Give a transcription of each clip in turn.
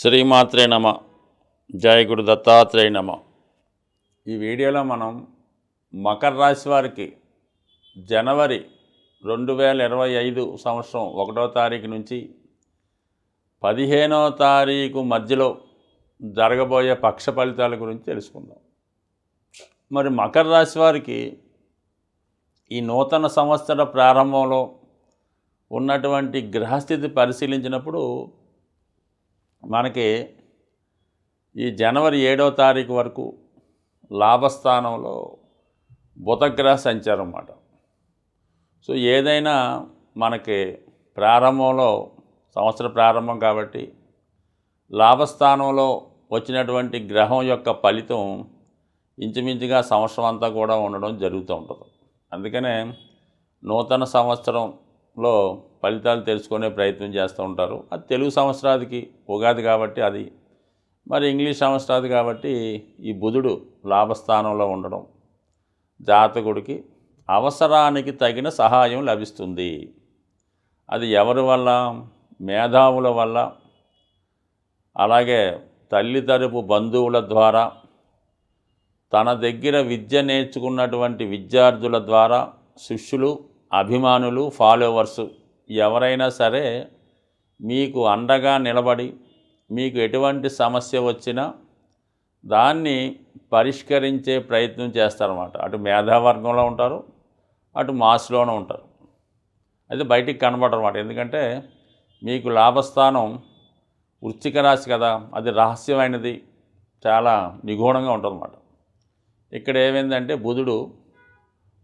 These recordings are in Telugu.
శ్రీమాత్రే నమ. జయ గురు దత్తాత్రేయ నమ. ఈ వీడియోలో మనం మకర రాశి వారికి జనవరి 2025 సంవత్సరం 1వ తారీఖు నుంచి 15వ తారీఖు మధ్యలో జరగబోయే పక్ష ఫలితాల గురించి తెలుసుకుందాం. మరి మకర రాశి వారికి ఈ నూతన సంవత్సర ప్రారంభంలో ఉన్నటువంటి గ్రహస్థితి పరిశీలించినప్పుడు మనకి ఈ జనవరి 7వ తారీఖు వరకు లాభస్థానంలో బుధగ్రహ సంచారం అన్నమాట. సో ఏదైనా మనకి ప్రారంభంలో సంవత్సర ప్రారంభం కాబట్టి లాభస్థానంలో వచ్చినటువంటి గ్రహం యొక్క ఫలితం ఇంచుమించుగా సంవత్సరం అంతా కూడా ఉండడం జరుగుతూ ఉంటుంది. అందుకనే నూతన సంవత్సరంలో ఫలితాలు తెలుసుకునే ప్రయత్నం చేస్తూ ఉంటారు. అది తెలుగు సంవత్సరాదికి ఉగాది కాబట్టి అది, మరి ఇంగ్లీష్ సంవత్సరాది కాబట్టి ఈ బుధుడు లాభస్థానంలో ఉండడం జాతకుడికి అవసరానికి తగిన సహాయం లభిస్తుంది. అది ఎవరి వల్ల? మేధావుల వల్ల, అలాగే తల్లి తరపు బంధువుల ద్వారా, తన దగ్గర విద్య నేర్చుకున్నటువంటి విద్యార్థుల ద్వారా, శిష్యులు, అభిమానులు, ఫాలోవర్సు ఎవరైనా సరే మీకు అండగా నిలబడి మీకు ఎటువంటి సమస్య వచ్చినా దాన్ని పరిష్కరించే ప్రయత్నం చేస్తారన్నమాట. అటు మేధావర్గంలో ఉంటారు, అటు మాస్లోనూ ఉంటారు. అయితే బయటికి కనబడరు అన్నమాట. ఎందుకంటే మీకు లాభస్థానం వృశ్చిక రాశి కదా, అది రహస్యమైనది, చాలా నిగూఢంగా ఉంటుందన్నమాట. ఇక్కడ ఏమైందంటే బుధుడు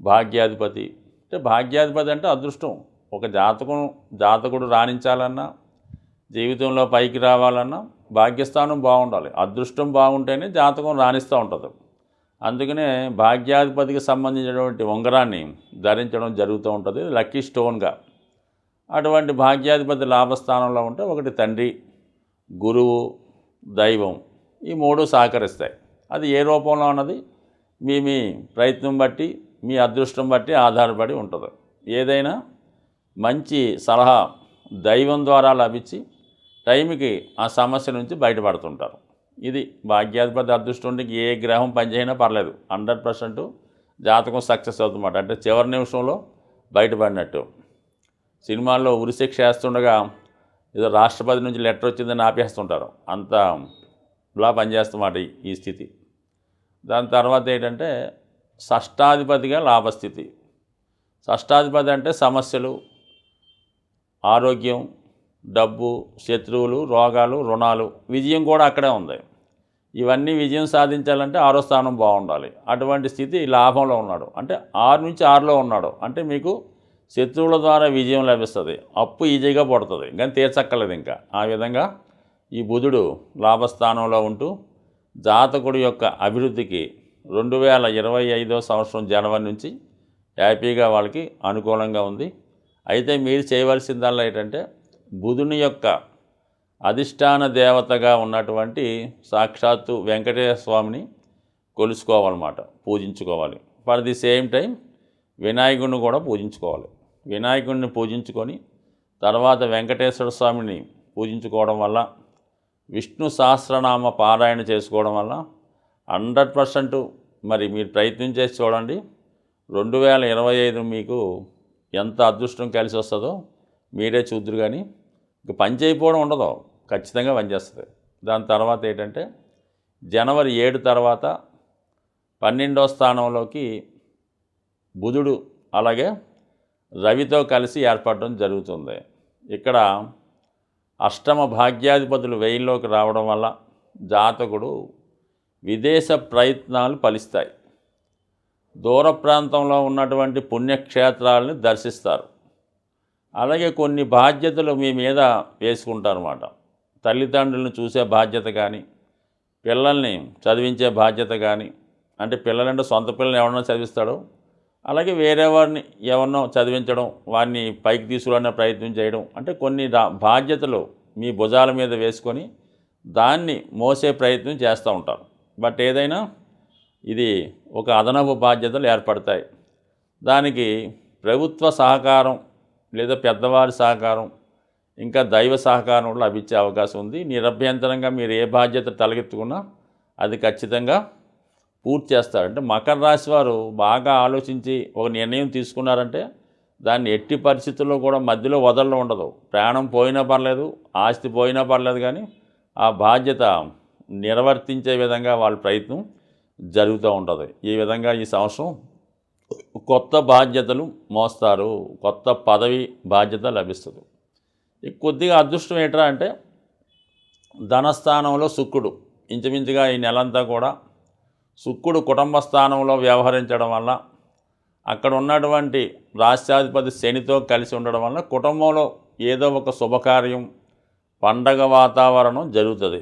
భాగ్యాధిపతి. అంటే భాగ్యాధిపతి అంటే అదృష్టం. ఒక జాతకుడు రాణించాలన్నా, జీవితంలో పైకి రావాలన్నా భాగ్యస్థానం బాగుండాలి. అదృష్టం బాగుంటేనే జాతకం రాణిస్తూ ఉంటుంది. అందుకనే భాగ్యాధిపతికి సంబంధించినటువంటి ఉంగరాన్ని ధరించడం జరుగుతూ ఉంటుంది, లక్కీ స్టోన్గా. అటువంటి భాగ్యాధిపతి లాభస్థానంలో ఉంటే ఒకటి తండ్రి, గురువు, దైవం, ఈ మూడు సహకరిస్తాయి. అది ఏ రూపంలో ఉన్నది మీ ప్రయత్నం బట్టి, మీ అదృష్టం బట్టి ఆధారపడి ఉంటుంది. ఏదైనా మంచి సలహా దైవం ద్వారా లభించి టైంకి ఆ సమస్య నుంచి బయటపడుతుంటారు. ఇది భాగ్యాధిపతి అదృష్టానికి ఏ గ్రహం పనిచేసినా పర్లేదు, 100% జాతకం సక్సెస్ అవుతుందన్నమాట. అంటే చివరి నిమిషంలో బయటపడినట్టు. సినిమాల్లో ఉరిశిక్ష వేస్తుండగా ఏదో రాష్ట్రపతి నుంచి లెటర్ వచ్చిందని ఆపేస్తుంటారు, అంతలా పనిచేస్తున్నమాట ఈ స్థితి. దాని తర్వాత ఏంటంటే షష్టాధిపతిగా లాభస్థితి. షష్టాధిపతి అంటే సమస్యలు, ఆరోగ్యం, డబ్బు, శత్రువులు, రోగాలు, రుణాలు, విజయం కూడా అక్కడే ఉంది. ఇవన్నీ విజయం సాధించాలంటే 6వ స్థానం బాగుండాలి. అటువంటి స్థితి లాభంలో ఉన్నాడు, అంటే 6 నుంచి 6లో ఉన్నాడు. అంటే మీకు శత్రువుల ద్వారా విజయం లభిస్తుంది, అప్పు ఈజీగా పడుతుంది, కానీ తీర్చక్కర్లేదు ఇంకా. ఆ విధంగా ఈ బుధుడు లాభస్థానంలో ఉంటూ జాతకుడి యొక్క అభివృద్ధికి 2025వ సంవత్సరం జనవరి నుంచి హ్యాపీగా వాళ్ళకి అనుకూలంగా ఉంది. అయితే మీరు చేయవలసిందల్లా ఏంటంటే బుధుని యొక్క అధిష్టాన దేవతగా ఉన్నటువంటి సాక్షాత్తు వెంకటేశ్వర స్వామిని కొలుసుకోవాలన్నమాట, పూజించుకోవాలి. ఫర్ ది సేమ్ టైం వినాయకుడిని కూడా పూజించుకోవాలి. వినాయకుడిని పూజించుకొని తర్వాత వెంకటేశ్వర స్వామిని పూజించుకోవడం వల్ల, విష్ణు సహస్రనామ పారాయణ చేసుకోవడం వల్ల 100% మరి మీరు ప్రయత్నం చేసి చూడండి. 2025 మీకు ఎంత అదృష్టం కలిసి వస్తుందో మీరే చూద్దరు. కానీ ఇక పని చేయకపోవడం ఉండదు, ఖచ్చితంగా పనిచేస్తుంది. దాని తర్వాత ఏంటంటే జనవరి 7 తర్వాత 12వ స్థానంలోకి బుధుడు అలాగే రవితో కలిసి ఏర్పడడం జరుగుతుంది. ఇక్కడ అష్టమ భాగ్యాధిపతులు వెయ్యిలోకి రావడం వల్ల జాతకుడు విదేశ ప్రయత్నాలు ఫలిస్తాయి. దూర ప్రాంతంలో ఉన్నటువంటి పుణ్యక్షేత్రాలని దర్శిస్తారు. అలాగే కొన్ని బాధ్యతలు మీ మీద వేసుకుంటారన్నమాట. తల్లిదండ్రులను చూసే బాధ్యత కానీ, పిల్లల్ని చదివించే బాధ్యత కానీ, అంటే పిల్లలంటే సొంత పిల్లల్ని ఎవరన్నా చదివిస్తాడో, అలాగే వేరే వారిని ఎవరినో చదివించడం, వారిని పైకి తీసుకురానే ప్రయత్నం చేయడం, అంటే కొన్ని బాధ్యతలు మీ భుజాల మీద వేసుకొని దాన్ని మోసే ప్రయత్నం చేస్తూ ఉంటారు. బట్ ఏదైనా ఇది ఒక అదనపు బాధ్యతలు ఏర్పడతాయి. దానికి ప్రభుత్వ సహకారం లేదా పెద్దవారి సహకారం ఇంకా దైవ సహకారం కూడా లభించే అవకాశం ఉంది. నిరభ్యంతరంగా మీరు ఏ బాధ్యత తలకెత్తుకున్నా అది ఖచ్చితంగా పూర్తి చేస్తారు. అంటే మకర రాశి వారు బాగా ఆలోచించి ఒక నిర్ణయం తీసుకున్నారంటే దాన్ని ఎట్టి పరిస్థితుల్లో కూడా మధ్యలో వదలడం ఉండదు. ప్రాణం పోయినా పర్లేదు, ఆస్తి పోయినా పర్లేదు, కానీ ఆ బాధ్యత నిర్వర్తించే విధంగా వాళ్ళ ప్రయత్నం జరుగుతూ ఉంటుంది. ఈ విధంగా ఈ సంవత్సరం కొత్త బాధ్యతలు మోస్తారు, కొత్త పదవి బాధ్యత లభిస్తుంది. కొద్దిగా అదృష్టం ఏంట్రా అంటే ధనస్థానంలో శుక్రుడు ఇంచుమించుగా ఈ నెలంతా కూడా శుక్రుడు కుటుంబ స్థానంలో వ్యవహరించడం వల్ల, అక్కడ ఉన్నటువంటి రాష్ట్రాధిపతి శనితో కలిసి ఉండడం వల్ల కుటుంబంలో ఏదో ఒక శుభకార్యం, పండగ వాతావరణం జరుగుతుంది.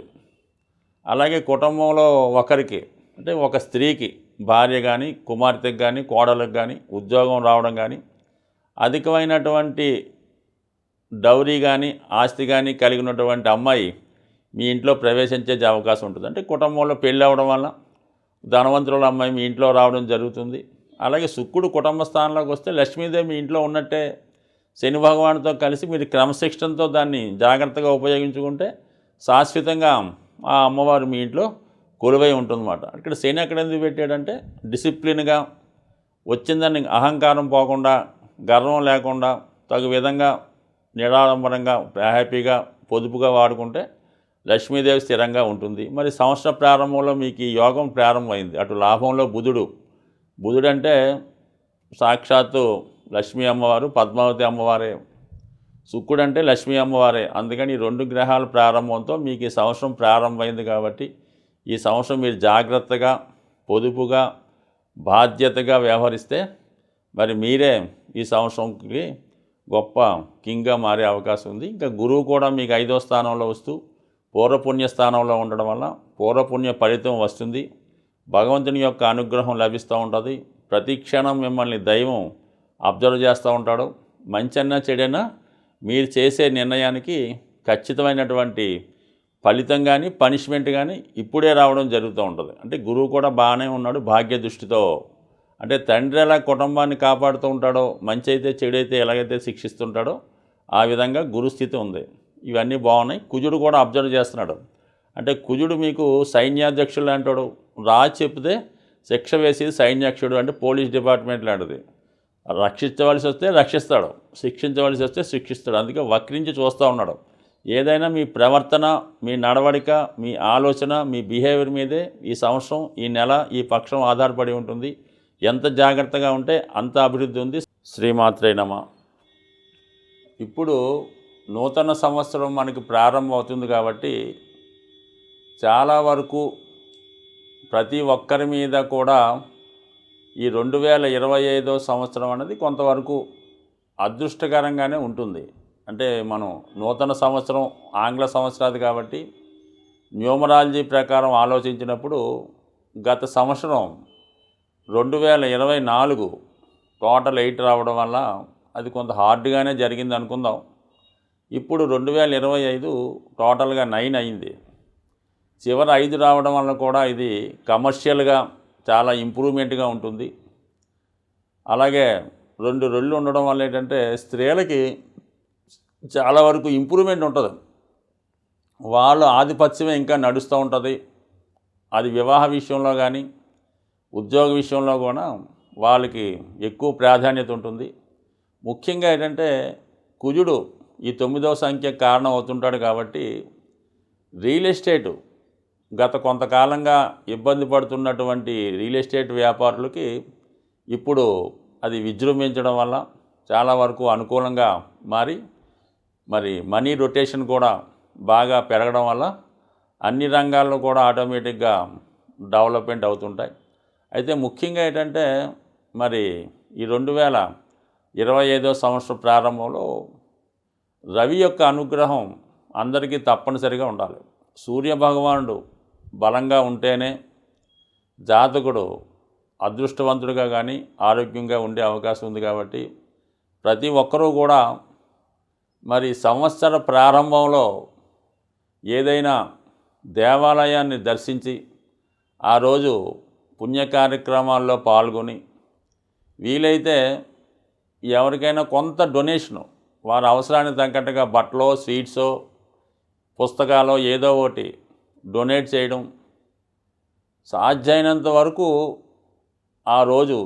అలాగే కుటుంబంలో ఒకరికి అంటే ఒక స్త్రీకి, భార్య కానీ, కుమార్తెకు కానీ, కోడలకు కానీ ఉద్యోగం రావడం కానీ, అధికమైనటువంటి డౌరీ కానీ, ఆస్తి కానీ కలిగి ఉన్నటువంటి అమ్మాయి మీ ఇంట్లో ప్రవేశించే అవకాశం ఉంటుంది. అంటే కుటుంబంలో పెళ్ళి అవ్వడం వల్ల ధనవంతుల అమ్మాయి మీ ఇంట్లో రావడం జరుగుతుంది. అలాగే శుక్రుడు కుటుంబ స్థానంలోకి వస్తే లక్ష్మీదేవి మీ ఇంట్లో ఉన్నట్టే శని భగవానుతో కలిసి మీరు క్రమశిక్షణతో దాన్ని జాగ్రత్తగా ఉపయోగించుకుంటే శాశ్వతంగా ఆ అమ్మవారు మీ ఇంట్లో కొలువై ఉంటుందన్నమాట. ఇక్కడ శని ఎక్కడ ఎందుకు పెట్టాడంటే డిసిప్లిన్గా వచ్చిందని అహంకారం పోకుండా, గర్వం లేకుండా, తగు విధంగా నిరాడంబరంగా హ్యాపీగా పొదుపుగా వాడుకుంటే లక్ష్మీదేవి స్థిరంగా ఉంటుంది. మరి సంవత్సర ప్రారంభంలో మీకు ఈ యోగం ప్రారంభమైంది. అటు లాభంలో బుధుడు అంటే సాక్షాత్తు లక్ష్మీ అమ్మవారు, పద్మావతి అమ్మవారే. శుక్రుడు అంటే లక్ష్మీ అమ్మవారే. అందుకని ఈ 2 గ్రహాల ప్రారంభంతో మీకు ఈ సంవత్సరం ప్రారంభమైంది. కాబట్టి ఈ సంవత్సరం మీరు జాగ్రత్తగా, పొదుపుగా, బాధ్యతగా వ్యవహరిస్తే మరి మీరే ఈ సంవత్సరంకి గొప్ప కింగ్గా మారే అవకాశం ఉంది. ఇంకా గురువు కూడా మీకు 5వ స్థానంలో వస్తూ పూర్వపుణ్య స్థానంలో ఉండడం వల్ల పూర్వపుణ్య ఫలితం వస్తుంది. భగవంతుని యొక్క అనుగ్రహం లభిస్తూ ఉంటుంది. ప్రతి క్షణం మిమ్మల్ని దైవం అబ్జర్వ్ చేస్తూ ఉంటాడు. మంచన్నా చెడైనా మీరు చేసే నిర్ణయానికి ఖచ్చితమైనటువంటి ఫలితం కానీ, పనిష్మెంట్ కానీ ఇప్పుడే రావడం జరుగుతూ ఉంటుంది. అంటే గురువు కూడా బాగానే ఉన్నాడు భాగ్య దృష్టితో. అంటే తండ్రి ఎలా కుటుంబాన్ని కాపాడుతూ ఉంటాడో, మంచి అయితే చెడైతే ఎలాగైతే శిక్షిస్తుంటాడో ఆ విధంగా గురుస్థితి ఉంది. ఇవన్నీ బాగున్నాయి. కుజుడు కూడా అబ్జర్వ్ చేస్తున్నాడు. అంటే కుజుడు మీకు సైన్యాధ్యక్షుడు అంటాడు. చెప్తే శిక్ష వేసి సైన్యాధ్యక్షుడు అంటే పోలీస్ డిపార్ట్మెంట్ లాంటిది. రక్షించవలసి వస్తే రక్షిస్తాడు, శిక్షించవలసి వస్తే శిక్షిస్తాడు. అందుకే వక్రించి చూస్తూ ఉన్నాడు. ఏదైనా మీ ప్రవర్తన, మీ నడవడిక, మీ ఆలోచన, మీ బిహేవియర్ మీదే ఈ సంవత్సరం, ఈ నెల, ఈ పక్షం ఆధారపడి ఉంటుంది. ఎంత జాగ్రత్తగా ఉంటే అంత అభివృద్ధి ఉంది. శ్రీమాత్రే నమః. ఇప్పుడు నూతన సంవత్సరం మనకి ప్రారంభం అవుతుంది కాబట్టి చాలా వరకు ప్రతి ఒక్కరి మీద కూడా ఈ 2025వ సంవత్సరం అనేది కొంతవరకు అదృష్టకరంగానే ఉంటుంది. అంటే మనం నూతన సంవత్సరం ఆంగ్ల సంవత్సరాది కాబట్టి న్యూమరాలజీ ప్రకారం ఆలోచించినప్పుడు గత సంవత్సరం 2024 టోటల్ 8 రావడం వల్ల అది కొంత హార్డ్గానే జరిగింది అనుకుందాం. ఇప్పుడు 2025 టోటల్గా 9 అయింది. చివరి 5 రావడం వల్ల కూడా ఇది కమర్షియల్గా చాలా ఇంప్రూవ్మెంట్గా ఉంటుంది. అలాగే 2 రెళ్ళు ఉండడం వల్ల ఏంటంటే స్త్రీలకి చాలా వరకు ఇంప్రూవ్మెంట్ ఉంటుంది. వాళ్ళ ఆధిపత్యమే ఇంకా నడుస్తూ ఉంటుంది. అది వివాహ విషయంలో కానీ, ఉద్యోగ విషయంలో కూడా వాళ్ళకి ఎక్కువ ప్రాధాన్యత ఉంటుంది. ముఖ్యంగా ఏంటంటే కుజుడు ఈ 9వ సంఖ్య కారణం అవుతుంటాడు కాబట్టి రియల్ ఎస్టేటు గత కొంతకాలంగా ఇబ్బంది పడుతున్నటువంటి రియల్ ఎస్టేట్ వ్యాపారులకి ఇప్పుడు అది విజృంభించడం వల్ల చాలా వరకు అనుకూలంగా మారి మరి మనీ రొటేషన్ కూడా బాగా పెరగడం వల్ల అన్ని రంగాల్లో కూడా ఆటోమేటిక్గా డెవలప్మెంట్ అవుతుంటాయి. అయితే ముఖ్యంగా ఏంటంటే మరి ఈ 2025వ సంవత్సరం ప్రారంభంలో రవి యొక్క అనుగ్రహం అందరికీ తప్పనిసరిగా ఉండాలి. సూర్య భగవానుడు బలంగా ఉంటేనే జాతకుడు అదృష్టవంతుడిగా కానీ ఆరోగ్యంగా ఉండే అవకాశం ఉంది. కాబట్టి ప్రతి ఒక్కరూ కూడా మరి సంవత్సర ప్రారంభంలో ఏదైనా దేవాలయాన్ని దర్శించి ఆ రోజు పుణ్య కార్యక్రమాల్లో పాల్గొని వీలైతే ఎవరికైనా కొంత డొనేషను వారి అవసరానికి తగ్గట్టుగా బట్టలో స్వీట్సో పుస్తకాలో ఏదో ఒకటి డొనేట్ చేయడం, సాధ్యమైనంత వరకు ఆ రోజు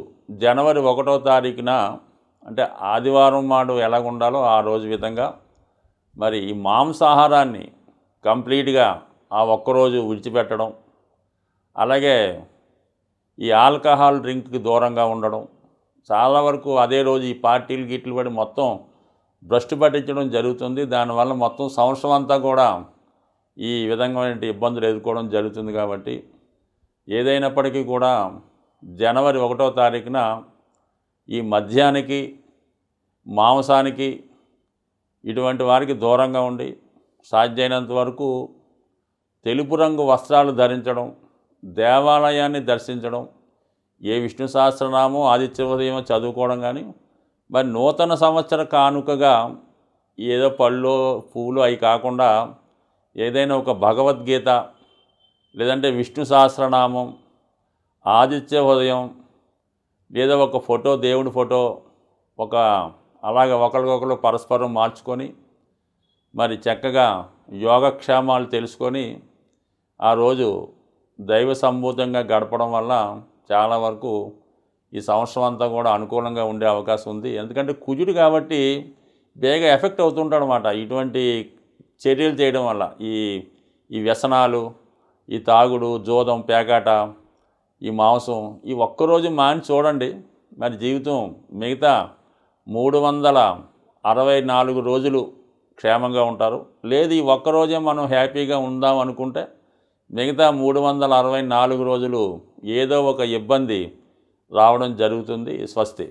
జనవరి 1వ తారీఖున అంటే ఆదివారం నాడు ఎలాగ ఉండాలో ఆ రోజు విధంగా మరి ఈ మాంసాహారాన్ని కంప్లీట్గా ఆ ఒక్కరోజు విడిచిపెట్టడం, అలాగే ఈ ఆల్కహాల్ డ్రింక్కి దూరంగా ఉండడం, చాలా వరకు అదే రోజు ఈ పార్టీలు గిట్లు పడి మొత్తం భ్రష్టు పట్టించడం జరుగుతుంది. దానివల్ల మొత్తం సంవత్సరం అంతా కూడా ఈ విధమైన ఇబ్బందులు ఎదుర్కోవడం జరుగుతుంది. కాబట్టి ఏదైనప్పటికీ కూడా జనవరి 1వ తారీఖున ఈ మద్యానికి మాంసానికి ఇటువంటి వారికి దూరంగా ఉండి సాధ్యమైనంత వరకు తెలుపు రంగు వస్త్రాలు ధరించడం, దేవాలయాన్ని దర్శించడం, ఏ విష్ణు సహస్రనామం ఆదిత్య ఉదయం చదువుకోవడం, కానీ మరి నూతన సంవత్సర కానుకగా ఏదో పళ్ళు పువ్వులు అవి కాకుండా ఏదైనా ఒక భగవద్గీత లేదంటే విష్ణు సహస్రనామం, ఆదిత్య ఉదయం లేదా ఒక ఫోటో, దేవుడి ఫోటో ఒక అలాగే ఒకరికొకరు పరస్పరం మార్చుకొని మరి చక్కగా యోగక్షేమాలు తెలుసుకొని ఆ రోజు దైవ సంభూతంగా గడపడం వల్ల చాలా వరకు ఈ సంవత్సరం అంతా కూడా అనుకూలంగా ఉండే అవకాశం ఉంది. ఎందుకంటే కుజుడు కాబట్టి బేగా ఎఫెక్ట్ అవుతుంటాడు అన్నమాట ఇటువంటి చర్యలు చేయడం వల్ల. ఈ వ్యసనాలు, ఈ తాగుడు, జోదం, పేకాట, ఈ మాంసం ఈ ఒక్కరోజు మాని చూడండి, మరి జీవితం మిగతా 364 రోజులు క్షేమంగా ఉంటారు. లేదు ఈ ఒక్కరోజే మనం హ్యాపీగా ఉందాం అనుకుంటే మిగతా 364 రోజులు ఏదో ఒక ఇబ్బంది రావడం జరుగుతుంది. స్వస్తి.